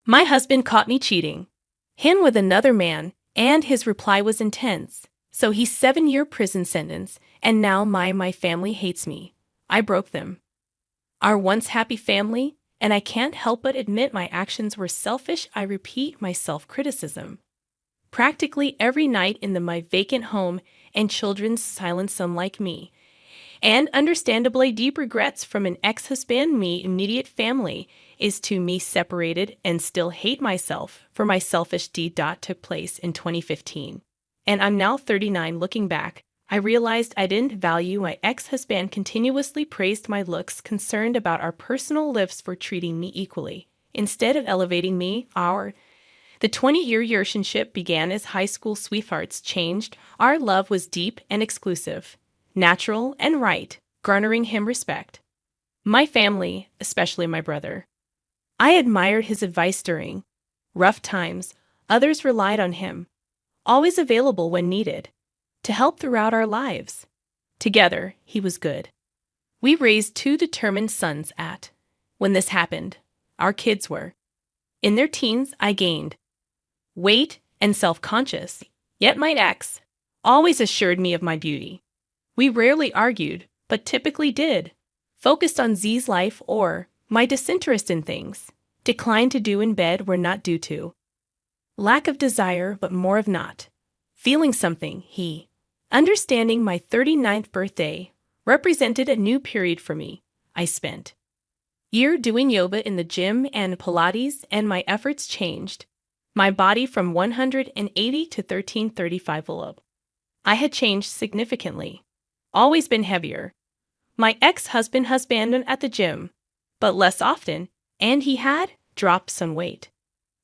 My husband caught me cheating. Him with another man, and his reply was intense. So he's 7-year prison sentence, and now my family hates me. I broke them. Our once happy family, and I can't help but admit my actions were selfish. I repeat my self-criticism. Practically every night in my vacant home and children's silence unlike me. And understandably deep regrets from an ex-husband, me immediate family, is to me separated and still hate myself for my selfish deed. Took place in 2015. And I'm now 39 looking back. I realized I didn't value my ex-husband continuously praised my looks concerned about our personal lives for treating me equally. Instead of elevating me, the 20-year relationship began as high school sweethearts changed. Our love was deep and exclusive, natural and right, garnering him respect. My family, especially my brother. I admired his advice during rough times. Others relied on him, always available when needed, to help throughout our lives. Together, he was good. We raised 2 determined sons when this happened, our kids were in their teens. I gained weight and self-conscious, yet my ex always assured me of my beauty. We rarely argued, but typically did. Focused on Z's life or my disinterest in things. Declined to do in bed were not due to lack of desire, but more of not feeling something. He, understanding my 39th birthday, represented a new period for me. I spent year doing yoga in the gym and Pilates, and my efforts changed my body from 180 to 1335 below. I had changed significantly. Always been heavier. My ex-husband at the gym, but less often, and he had dropped some weight.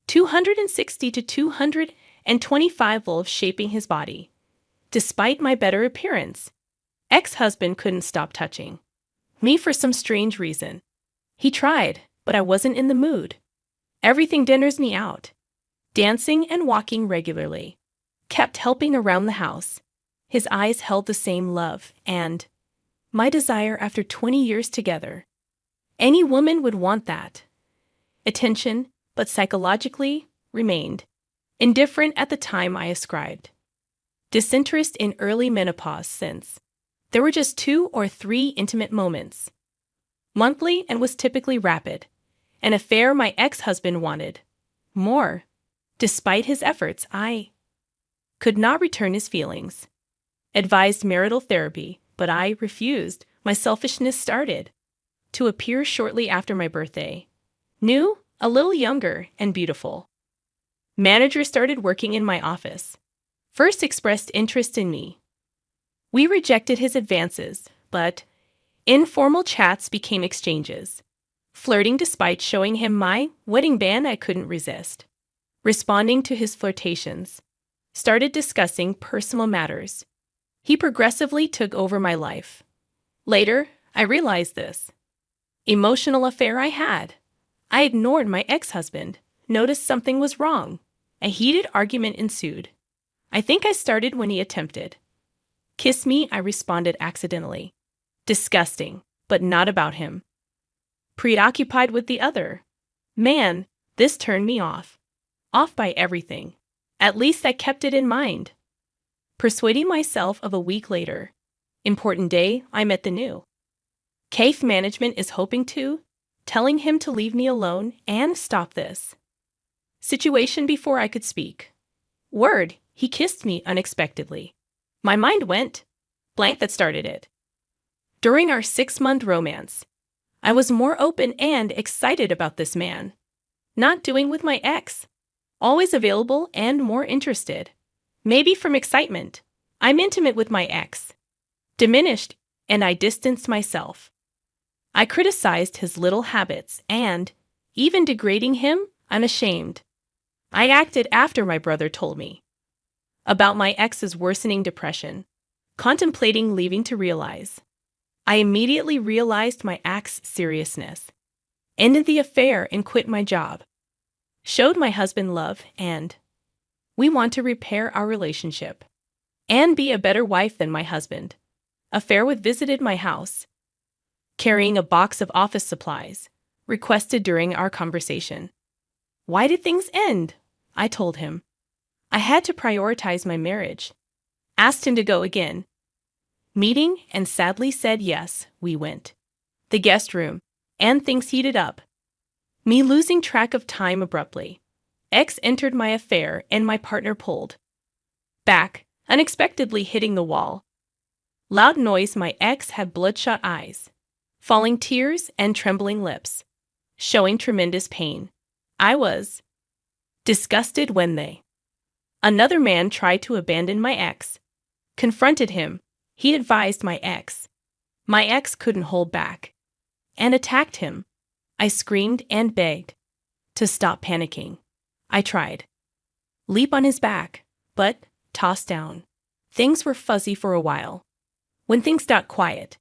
260 to 225 of shaping his body. Despite my better appearance, ex-husband couldn't stop touching me for some strange reason. He tried, but I wasn't in the mood. Everything dinners me out. Dancing and walking regularly. Kept helping around the house. His eyes held the same love and my desire after 20 years together. Any woman would want that attention, but psychologically remained indifferent at the time. I ascribed disinterest in early menopause since there were just 2 or 3 intimate moments monthly and was typically rapid. An affair. My ex-husband wanted more. Despite his efforts, I could not return his feelings. Advised marital therapy, but I refused. My selfishness started to appear shortly after my birthday. New, a little younger, and beautiful. Manager started working in my office. First expressed interest in me. We rejected his advances, but informal chats became exchanges. Flirting despite showing him my wedding band. I couldn't resist. Responding to his flirtations. Started discussing personal matters. He progressively took over my life. Later, I realized this emotional affair I had. I ignored my ex-husband, noticed something was wrong. A heated argument ensued. I think I started when he attempted. Kiss me, I responded accidentally. Disgusting, but not about him. Preoccupied with the other. Man, this turned me off. Off by everything. At least I kept it in mind. Persuading myself of a week later. Important day, I met the new case management is hoping to, telling him to leave me alone and stop this situation before I could speak. Word, he kissed me unexpectedly. My mind went blank. That started it. During our 6-month romance, I was more open and excited about this man. Not doing with my ex. Always available and more interested. Maybe from excitement. I'm intimate with my ex. Diminished, and I distanced myself. I criticized his little habits and, even degrading him, I'm ashamed. I acted after my brother told me about my ex's worsening depression, contemplating leaving to realize. I immediately realized my act's seriousness, ended the affair and quit my job. Showed my husband love and we want to repair our relationship and be a better wife than my husband. Affair with visited my house, carrying a box of office supplies, requested during our conversation. Why did things end? I told him. I had to prioritize my marriage. Asked him to go again. Meeting and sadly said yes, we went. The guest room, and things heated up. Me losing track of time abruptly. Ex entered my affair and my partner pulled back, unexpectedly hitting the wall. Loud noise, my ex had bloodshot eyes, falling tears and trembling lips, showing tremendous pain. I was disgusted when another man tried to abandon my ex. Confronted him, he advised my ex. My ex couldn't hold back and attacked him. I screamed and begged to stop panicking. I tried. Leap on his back, but tossed down. Things were fuzzy for a while. When things got quiet,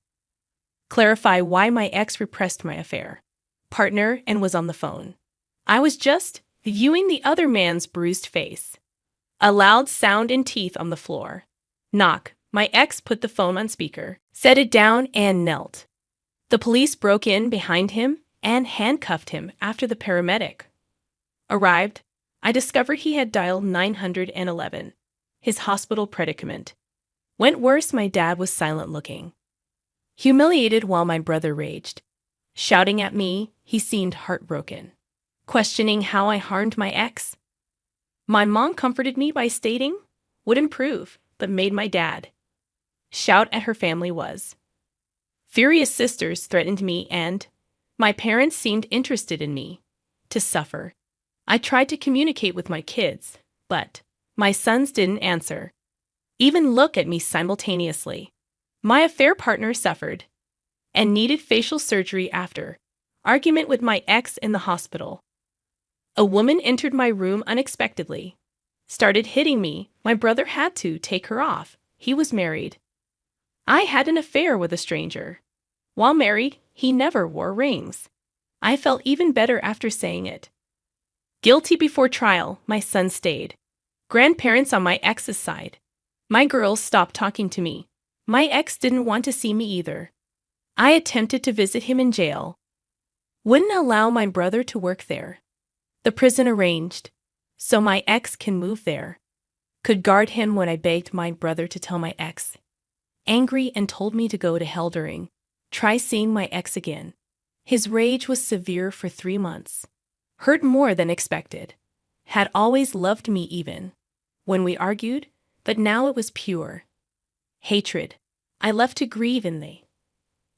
clarify why my ex repressed my affair. Partner and was on the phone. I was just viewing the other man's bruised face. A loud sound and teeth on the floor. Knock. My ex put the phone on speaker, set it down, and knelt. The police broke in behind him and handcuffed him after the paramedic arrived. I discovered he had dialed 911. His hospital predicament went worse. My dad was silent, looking humiliated while my brother raged, shouting at me. He seemed heartbroken, questioning how I harmed my ex. My mom comforted me by stating, would improve, but made my dad shout at her family was. Furious sisters threatened me, and my parents seemed interested in me to suffer. I tried to communicate with my kids, but my sons didn't answer, even look at me simultaneously. My affair partner suffered and needed facial surgery after argument with my ex in the hospital. A woman entered my room unexpectedly, started hitting me. My brother had to take her off. He was married. I had an affair with a stranger. While married, he never wore rings. I felt even better after saying it. Guilty before trial, my son stayed. Grandparents on my ex's side. My girls stopped talking to me. My ex didn't want to see me either. I attempted to visit him in jail. Wouldn't allow my brother to work there. The prison arranged so my ex can move there. Could guard him when I begged my brother to tell my ex. Angry and told me to go to hell during. Try seeing my ex again. His rage was severe for 3 months. Hurt more than expected. Had always loved me even when we argued, but now it was pure hatred. I left to grieve in the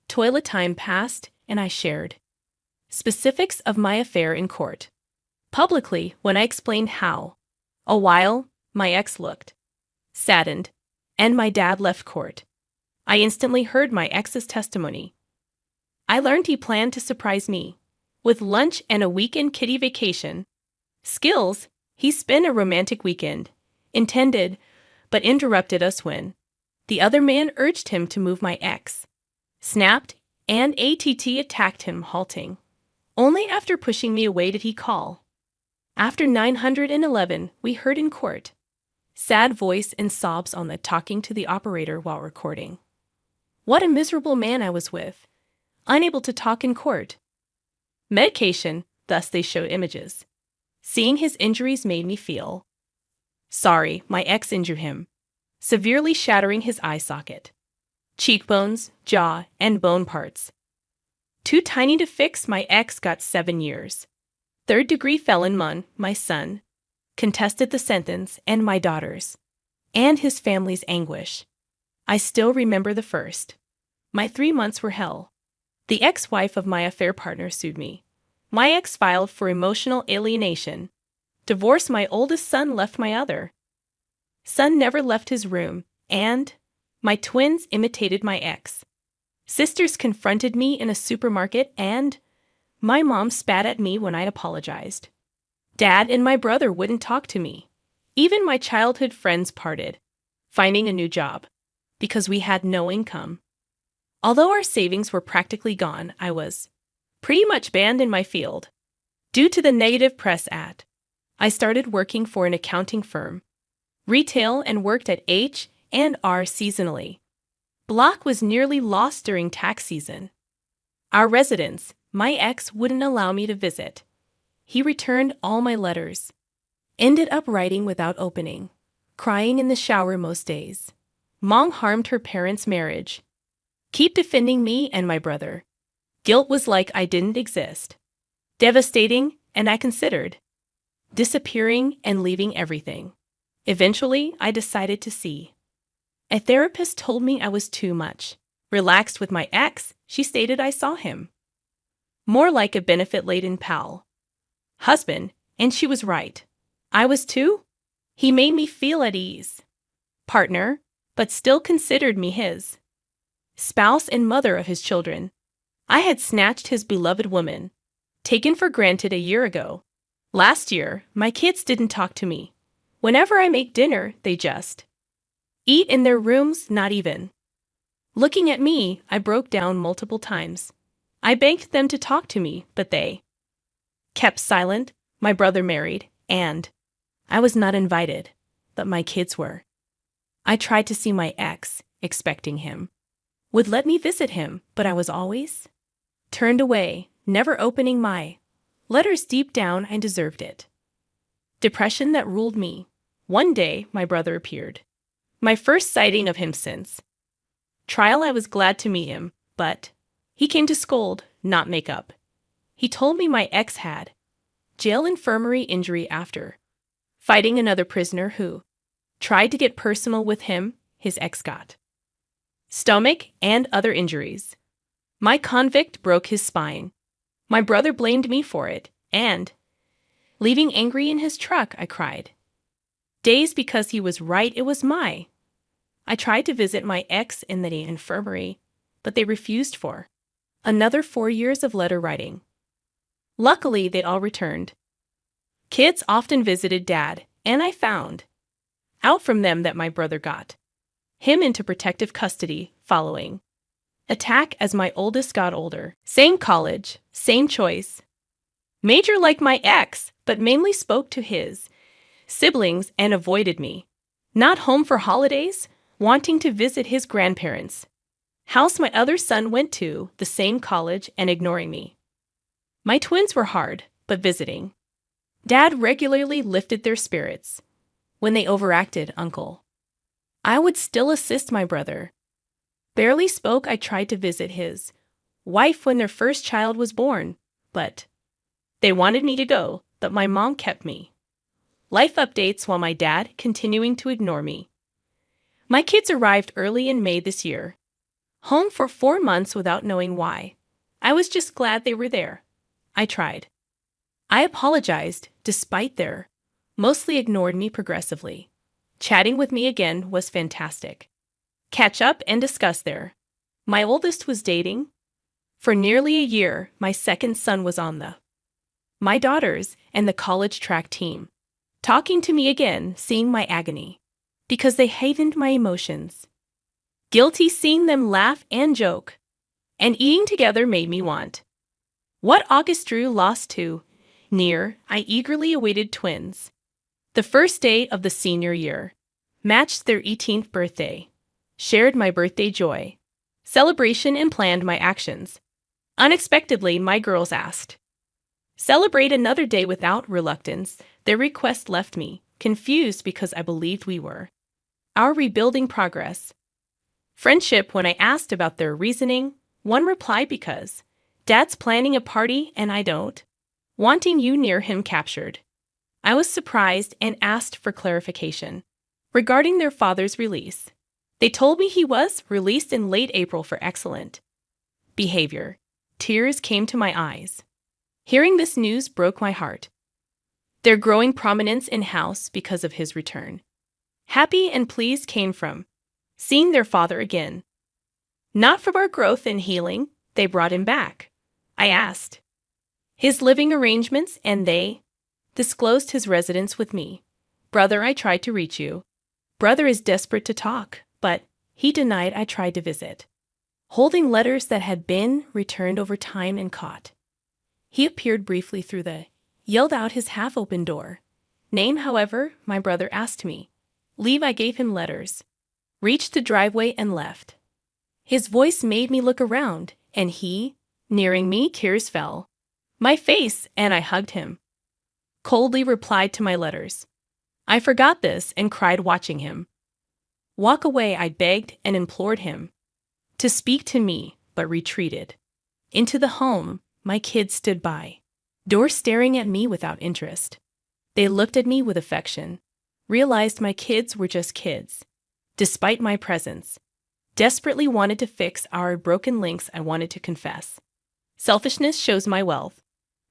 toilet. Time passed, and I shared specifics of my affair in court. Publicly, when I explained how. A while, my ex looked saddened, and my dad left court. I instantly heard my ex's testimony. I learned he planned to surprise me with lunch and a weekend kiddie vacation. Skills, he spent a romantic weekend, intended, but interrupted us when the other man urged him to move. My ex snapped, and ATT attacked him, halting. Only after pushing me away did he call. After 911, we heard in court. Sad voice and sobs on the talking to the operator while recording. What a miserable man I was with. Unable to talk in court. Medication, thus they showed images. Seeing his injuries made me feel sorry. My ex injured him, severely shattering his eye socket, cheekbones, jaw, and bone parts. Too tiny to fix. My ex got 7 years. 3rd-degree felon. My son, contested the sentence, and my daughters, and his family's anguish. I still remember the first. My 3 months were hell. The ex-wife of my affair partner sued me. My ex filed for emotional alienation. Divorce. My oldest son left. My other son never left his room, and my twins imitated my ex. Sisters confronted me in a supermarket, and my mom spat at me when I apologized. Dad and my brother wouldn't talk to me. Even my childhood friends parted, finding a new job, because we had no income. Although our savings were practically gone, I was pretty much banned in my field. Due to the negative press I started working for an accounting firm, retail, and worked at H&R seasonally. Block was nearly lost during tax season. Our residence, my ex wouldn't allow me to visit. He returned all my letters. Ended up writing without opening. Crying in the shower most days. Mom harmed her parents' marriage. Keep defending me and my brother. Guilt was like I didn't exist. Devastating, and I considered disappearing and leaving everything. Eventually, I decided to see. A therapist told me I was too much. Relaxed with my ex, she stated I saw him more like a benefit-laden pal. Husband, and she was right. I was too. He made me feel at ease. Partner, but still considered me his. Spouse and mother of his children. I had snatched his beloved woman. Taken for granted a year ago. Last year, my kids didn't talk to me. Whenever I make dinner, they just eat in their rooms, not even looking at me. I broke down multiple times. I begged them to talk to me, but they kept silent. My brother married, and I was not invited, but my kids were. I tried to see my ex, expecting him would let me visit him, but I was always turned away, never opening my letters. Deep down, I deserved it. Depression that ruled me. One day, my brother appeared. My first sighting of him since trial. I was glad to meet him, but he came to scold, not make up. He told me my ex had jail infirmary injury after fighting another prisoner who tried to get personal with him. His ex got stomach and other injuries. My convict broke his spine. My brother blamed me for it, and leaving angry in his truck, I cried. Days because he was right, it was my. I tried to visit my ex in the infirmary, but they refused for another 4 years of letter writing. Luckily, they all returned. Kids often visited Dad, and I found out from them that my brother got him into protective custody following attack as my oldest got older. Same college, same choice. Major like my ex, but mainly spoke to his siblings and avoided me. Not home for holidays, wanting to visit his grandparents. House my other son went to, the same college, and ignoring me. My twins were hard, but visiting. Dad regularly lifted their spirits. When they overacted, uncle, I would still assist my brother. Barely spoke. I tried to visit his wife when their first child was born, but they wanted me to go, but my mom kept me. Life updates while my dad continuing to ignore me. My kids arrived early in May this year. Home for 4 months without knowing why. I was just glad they were there. I tried. I apologized, despite their mostly ignored me progressively. Chatting with me again was fantastic. Catch up and discuss there. My oldest was dating. For nearly a year, my second son was on my daughters and the college track team. Talking to me again, seeing my agony. Because they heightened my emotions. Guilty seeing them laugh and joke. And eating together made me want. What August drew lost to. Near, I eagerly awaited twins. The first day of the senior year. Matched their 18th birthday. Shared my birthday joy. Celebration and planned my actions. Unexpectedly, my girls asked. Celebrate another day without reluctance. Their request left me confused because I believed we were our rebuilding progress. Friendship when I asked about their reasoning. One replied because Dad's planning a party and I don't. Wanting you near him captured. I was surprised and asked for clarification regarding their father's release. They told me he was released in late April for excellent behavior. Tears came to my eyes. Hearing this news broke my heart. Their growing prominence in-house because of his return. Happy and pleased came from seeing their father again. Not from our growth and healing, they brought him back. I asked his living arrangements and they disclosed his residence with me. Brother, I tried to reach you. Brother is desperate to talk, but he denied. I tried to visit. Holding letters that had been returned over time and caught. He appeared briefly through the yelled out his half-open door. Name, however, my brother asked me. Leave, I gave him letters. Reached the driveway and left. His voice made me look around, and he, nearing me, tears fell. My face, and I hugged him. coldly replied to my letters. I forgot this and cried watching him. Walk away, I begged and implored him to speak to me, but retreated. Into the home, my kids stood by, door staring at me without interest. They looked at me with affection, realized my kids were just kids. Despite my presence, desperately wanted to fix our broken links. I wanted to confess. Selfishness shows my wealth.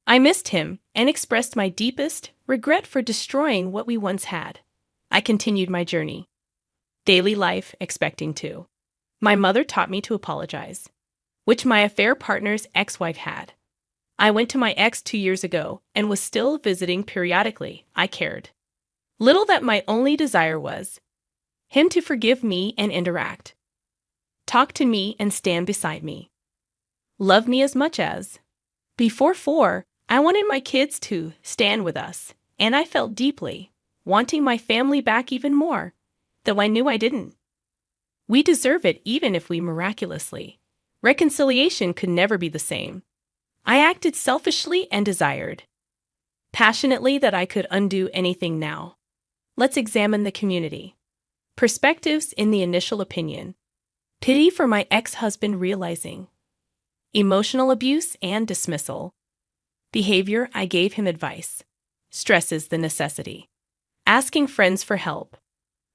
I missed him and expressed my deepest regret for destroying what we once had. I continued my journey. Daily life, expecting to. My mother taught me to apologize, which my affair partner's ex-wife had. I went to my ex 2 years ago and was still visiting periodically. I cared little that my only desire was him to forgive me and interact, talk to me and stand beside me, love me as much as before. I wanted my kids to stand with us, and I felt deeply, wanting my family back even more, though I knew I didn't. We deserve it even if we miraculously. Reconciliation could never be the same. I acted selfishly and desired passionately that I could undo anything now. Let's examine the community. Perspectives in the initial opinion. Pity for my ex-husband realizing. Emotional abuse and dismissal. Behavior, I gave him advice. Stresses the necessity. Asking friends for help.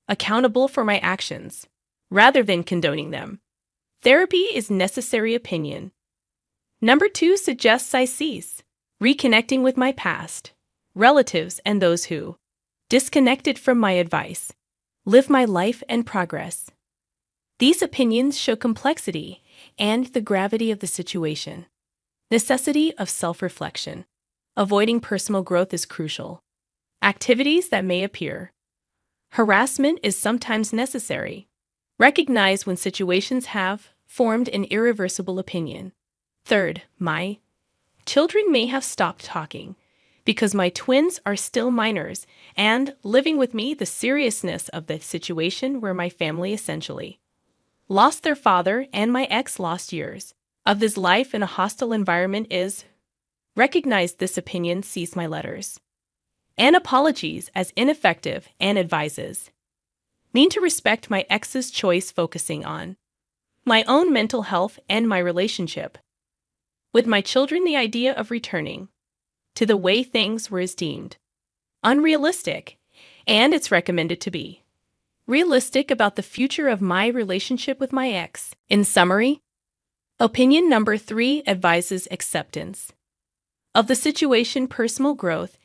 Accountable for my actions, rather than condoning them. Therapy is necessary opinion. Number 2 suggests I cease. Reconnecting with my past, relatives and those who disconnected from my advice. Live my life and progress. These opinions show complexity and the gravity of the situation. Necessity of self-reflection. Avoiding personal growth is crucial. Activities that may appear. Harassment is sometimes necessary. Recognize when situations have formed an irreversible opinion. Third, my children may have stopped talking because my twins are still minors and living with me. The seriousness of the situation where my family essentially lost their father and my ex lost years of his life in a hostile environment is recognize this opinion sees my letters and apologies as ineffective and advises mean to respect my ex's choice, focusing on my own mental health and my relationship with my children. The idea of returning to the way things were is deemed unrealistic, and it's recommended to be realistic about the future of my relationship with my ex. In summary, opinion number 3 advises acceptance of the situation, personal growth,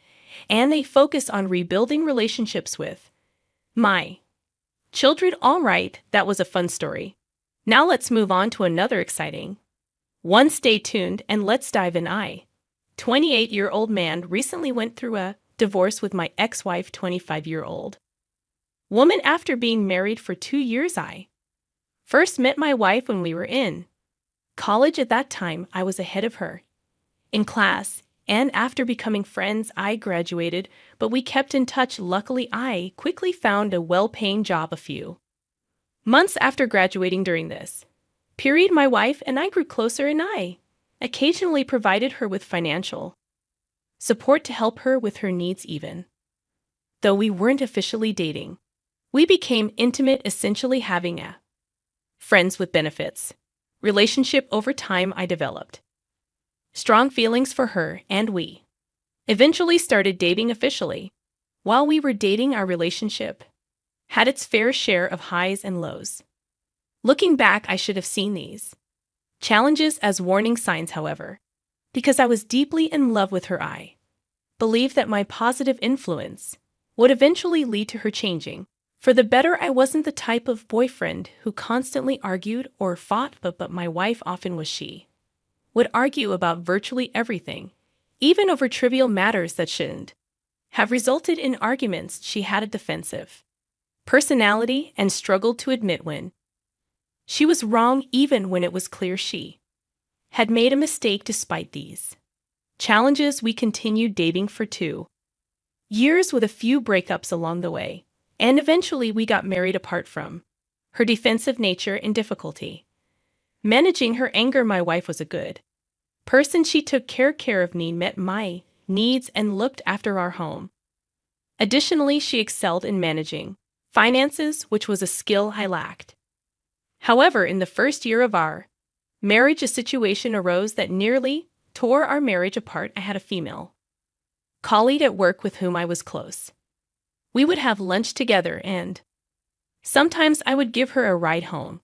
and a focus on rebuilding relationships with my children. All right, that was a fun story. Now let's move on to another exciting one. Stay tuned and let's dive in. 28-year-old man recently went through a divorce with my ex-wife, 25-year-old woman. After being married for 2 years, I first met my wife when we were in college. At that time, I was ahead of her in class, and after becoming friends, I graduated, but we kept in touch. Luckily, I quickly found a well-paying job a few months after graduating. During this period, my wife and I grew closer, and I occasionally provided her with financial support to help her with her needs. Even though we weren't officially dating, we became intimate, essentially having a friends with benefits relationship. Over time, I developed strong feelings for her, and we eventually started dating officially. While we were dating, our relationship had its fair share of highs and lows. Looking back, I should have seen these challenges as warning signs. However, because I was deeply in love with her, I believed that my positive influence would eventually lead to her changing for the better. I wasn't the type of boyfriend who constantly argued or fought, but my wife often was. She would argue about virtually everything, even over trivial matters that shouldn't have resulted in arguments. She had a defensive personality and struggled to admit when she was wrong, even when it was clear she had made a mistake. Despite these challenges, we continued dating for 2 years with a few breakups along the way, and eventually we got married. Apart from her defensive nature and difficulty managing her anger, my wife was a good person. She took care of me, met my needs and looked after our home. Additionally, she excelled in managing finances, which was a skill I lacked. However, in the first year of our marriage, a situation arose that nearly tore our marriage apart. I had a female colleague at work with whom I was close. We would have lunch together, and sometimes I would give her a ride home.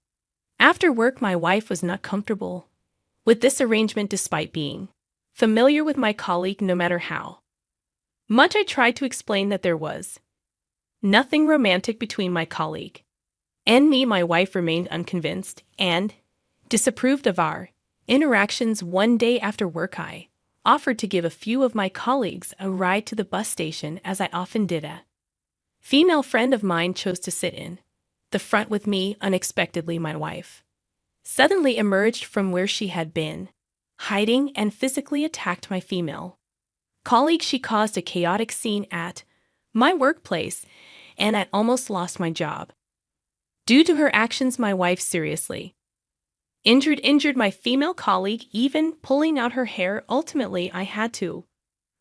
After work, my wife was not comfortable with this arrangement despite being familiar with my colleague. No matter how much I tried to explain that there was nothing romantic between my colleague and me, my wife remained unconvinced and disapproved of our interactions. One day after work, I offered to give a few of my colleagues a ride to the bus station, as I often did. A female friend of mine chose to sit in the front with me. Unexpectedly, my wife suddenly emerged from where she had been hiding and physically attacked my female colleague. She caused a chaotic scene at my workplace, and I almost lost my job. Due to her actions, my wife seriously injured my female colleague, even pulling out her hair. Ultimately, I had to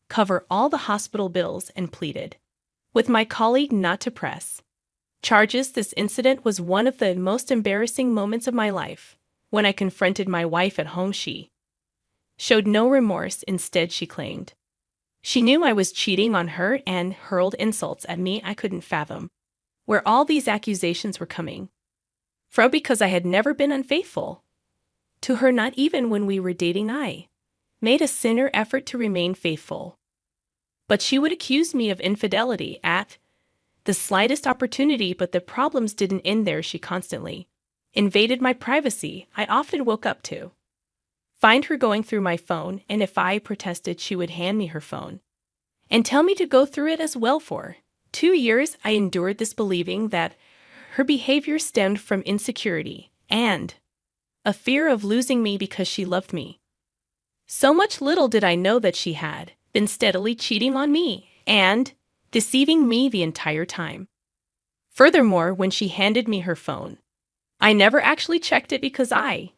cover all the hospital bills and pleaded with my colleague not to press charges. This incident was one of the most embarrassing moments of my life. When I confronted my wife at home, she showed no remorse. Instead, she claimed she knew I was cheating on her and hurled insults at me. I couldn't fathom where all these accusations were coming from, because I had never been unfaithful to her, not even when we were dating. I made a sincere effort to remain faithful, but she would accuse me of infidelity at the slightest opportunity. But the problems didn't end there. She constantly invaded my privacy. I often woke up to find her going through my phone, and if I protested, she would hand me her phone and tell me to go through it as well. For 2 years, I endured this, believing that her behavior stemmed from insecurity and a fear of losing me because she loved me so much. Little did I know that she had been steadily cheating on me and deceiving me the entire time. Furthermore, when she handed me her phone, I never actually checked it because I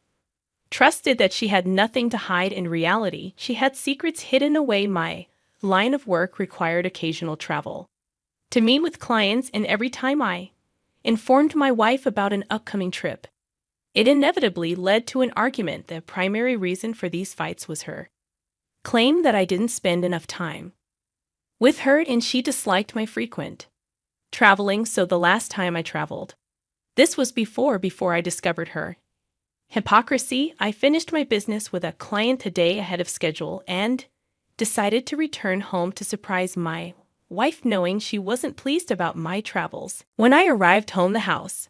trusted that she had nothing to hide. In reality, she had secrets hidden away. My line of work required occasional travel to meet with clients, and every time I informed my wife about an upcoming trip, it inevitably led to an argument. The primary reason for these fights was her claim that I didn't spend enough time with her, and she disliked my frequent traveling. So the last time I traveled, this was before I discovered her hypocrisy, I finished my business with a client a day ahead of schedule and decided to return home to surprise my wife, knowing she wasn't pleased about my travels. When I arrived home, the house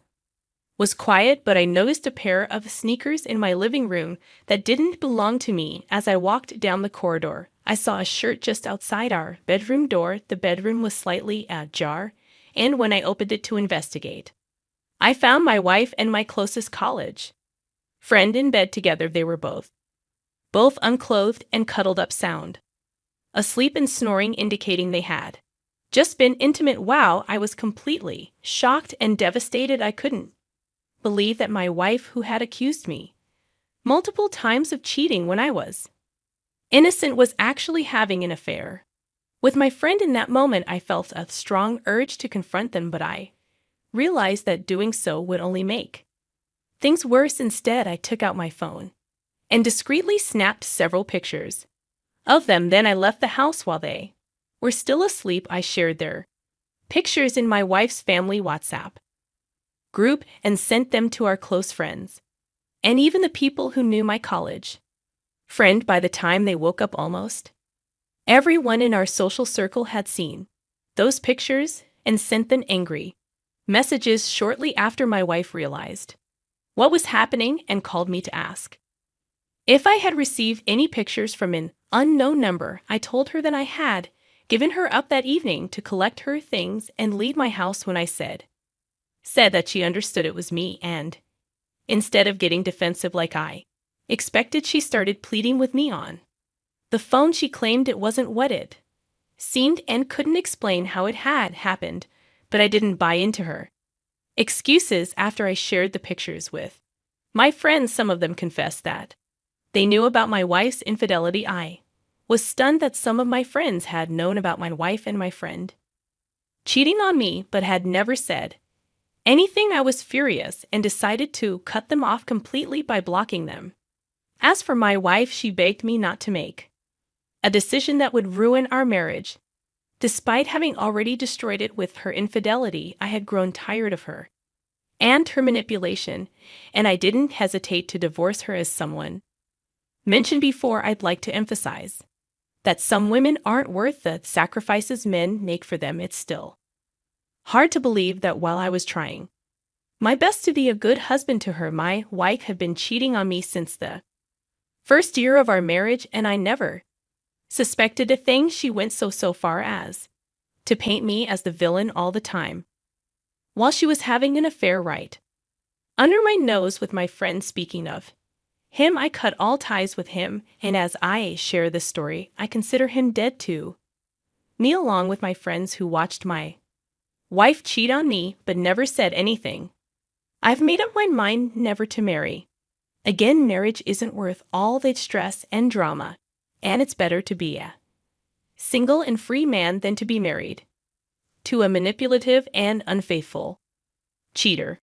was quiet, but I noticed a pair of sneakers in my living room that didn't belong to me. As I walked down the corridor, I saw a shirt just outside our bedroom door. The bedroom was slightly ajar, and when I opened it to investigate, I found my wife and my closest college friend in bed together. They were both unclothed and cuddled up, sound asleep and snoring, indicating they had just been intimate. Wow, I was completely shocked and devastated. I couldn't believe that my wife, who had accused me multiple times of cheating when I was innocent, was actually having an affair with my friend. In that moment, I felt a strong urge to confront them, but I realized that doing so would only make things worse. Instead, I took out my phone and discreetly snapped several pictures of them. Then I left the house while they were still asleep. I shared their pictures in my wife's family WhatsApp group and sent them to our close friends and even the people who knew my college friend. By the time they woke up, almost everyone in our social circle had seen those pictures and sent them angry messages. Shortly after, my wife realized what was happening and called me to ask if I had received any pictures from an unknown number. I told her that I had given her up that evening to collect her things and leave my house. When I said that, she understood it was me, and instead of getting defensive like I expected, she started pleading with me on the phone. She claimed it wasn't what it seemed and couldn't explain how it had happened, but I didn't buy into her excuses. After I shared the pictures with my friends, some of them confessed that they knew about my wife's infidelity. I Was stunned that some of my friends had known about my wife and my friend cheating on me but had never said anything. I was furious and decided to cut them off completely by blocking them. As for my wife, she begged me not to make a decision that would ruin our marriage. Despite having already destroyed it with her infidelity, I had grown tired of her and her manipulation, and I didn't hesitate to divorce her. As someone mentioned before, I'd like to emphasize that some women aren't worth the sacrifices men make for them. It's still hard to believe that while I was trying my best to be a good husband to her, my wife had been cheating on me since the first year of our marriage, and I never suspected a thing. She went so far as to paint me as the villain all the time, while she was having an affair right under my nose with my friend. Speaking of him, I cut all ties with him, and as I share this story, I consider him dead too. Me, along with my friends who watched my wife cheat on me but never said anything. I've made up my mind never to marry again. Marriage isn't worth all the stress and drama, and it's better to be a single and free man than to be married to a manipulative and unfaithful cheater.